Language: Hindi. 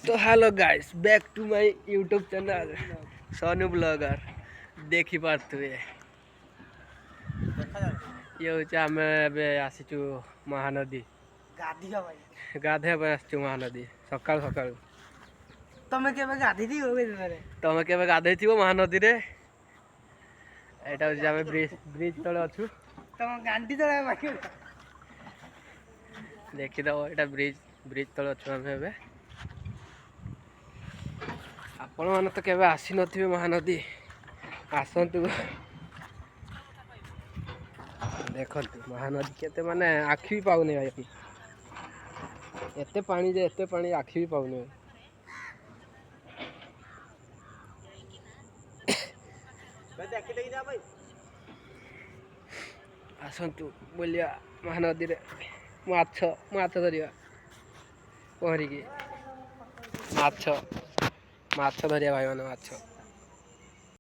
तो hello guys back to my YouTube channel Sonu blogger देखी पारे ये हूँ आम आसीचु महानदी गाधे महानदी सका सका तमे केबे गाधी दी हो तुम के गाधे थी महानदी रे एटा हूँ ब्रिज ब्रिज तले अच्छु तम गांडी तळे बाकी देखीदब यहाँ ब्रिज ब्रिज तले अच्छु आम ए आपण मैंने तो केवे आसी नथिबे महानदी आसतु देखते महानदी केते माने आखि भी पाऊनी भाई एते पानी जे एते पानी आखि भी पाऊनी आसतु बोलिया महानदी रे माछ माछ धरिया पहरिकी माछ माछ धरिया भाई माने माछ